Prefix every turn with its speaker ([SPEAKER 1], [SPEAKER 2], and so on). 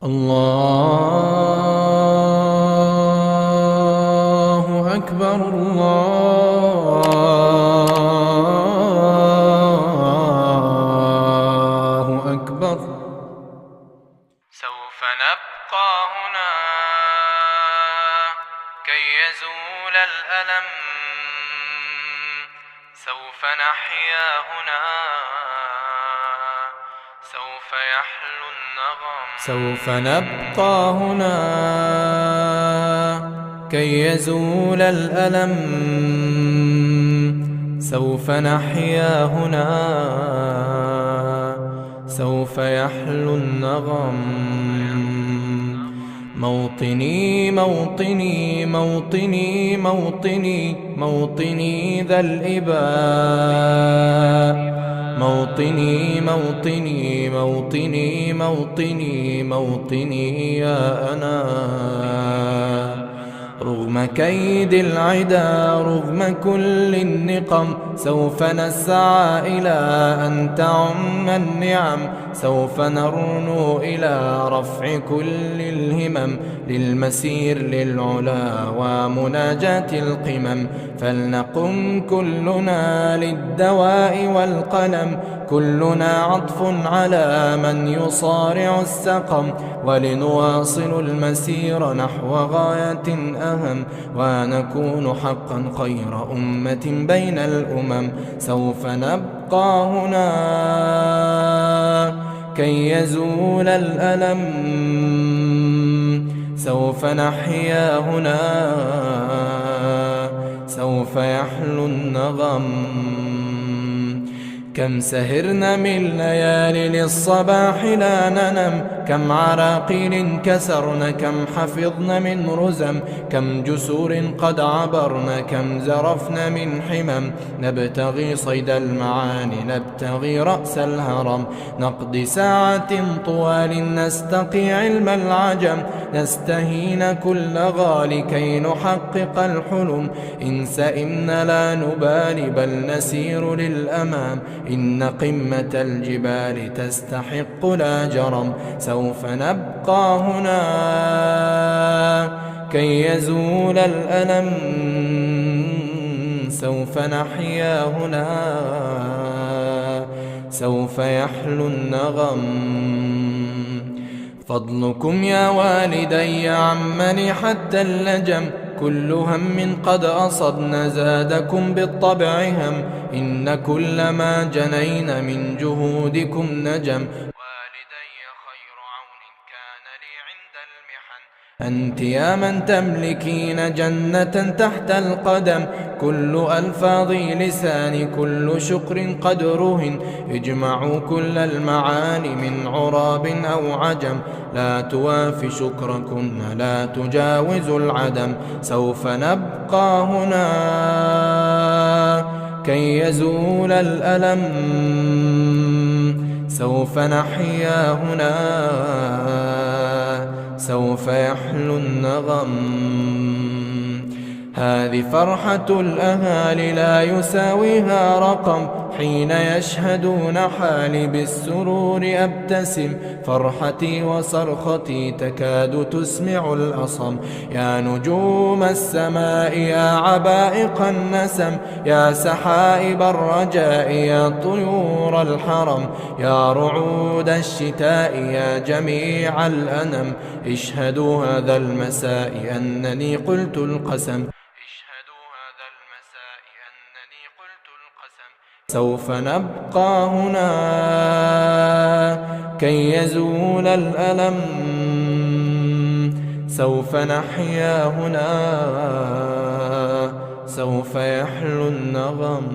[SPEAKER 1] الله أكبر الله أكبر.
[SPEAKER 2] سوف نبقى هنا كي يزول الألم، سوف نحيا هنا، سوف يحلو النغم.
[SPEAKER 1] سوف نبقى هنا كي يزول الألم، سوف نحيا هنا، سوف يحلو النغم. موطني موطني موطني موطني موطني ذا الإباء، موطني موطني موطني موطني موطني يا أنا. رغم كيد العدا، رغم كل النقم، سوف نسعى إلى أن تعم النعم، سوف نرنو إلى رفع كل الهمم، للمسير للعلا ومناجاة القمم. فلنقم كلنا للدواء والقلم، كلنا عطف على من يصارع السقم، ولنواصل المسير نحو غاية أهم، ونكون حقا خير أمة بين الأمم. سوف نبقى هنا كي يزول الألم، سوف نحيا هنا، سوف يحلو النغم. كم سهرنا من ليالي للصباح لا ننم، كم عراقيل كسرن، كم حفظن من رزم، كم جسور قد عبرن، كم زرفن من حمم. نبتغي صيد المعاني، نبتغي رأس الهرم، نقضي ساعة طوال نستقي علم العجم، نستهين كل غال كي نحقق الحلم. إن سئمنا لا نبالي بل نسير للأمام، إن قمة الجبال تستحق لا جرم. سوف نبقى هنا كي يزول الألم، سوف نحيا هنا، سوف يحلو النغم. فضلكم يا والدي عمني حتى اللجم، كل هم قد أصبنا زادكم بالطبع هم، إن كل ما جنين من جهودكم نجم.
[SPEAKER 2] والدي خير عون كان لي عند المحن،
[SPEAKER 1] أنت يا من تملكين جنة تحت القدم، كل ألفاظ لساني كل شكر قد رهن، اجمعوا كل المعاني من عراب أو عجم، لا توافي شكركن لا تجاوز العدم. سوف نبقى هنا كي يزول الألم، سوف نحيا هنا، سوف يحلو النغم. هذه فرحة الأهالي لا يساويها رقم، حين يشهدون حالي بالسرور أبتسم، فرحتي وصرختي تكاد تسمع الأصم. يا نجوم السماء يا عبائق النسم، يا سحائب الرجاء يا طيور الحرم، يا رعود الشتاء يا جميع الأنم، اشهدوا هذا المساء أنني قلت القسم، سوف نبقى هنا كي يزول الألم، سوف نحيا هنا، سوف يحلو النغم.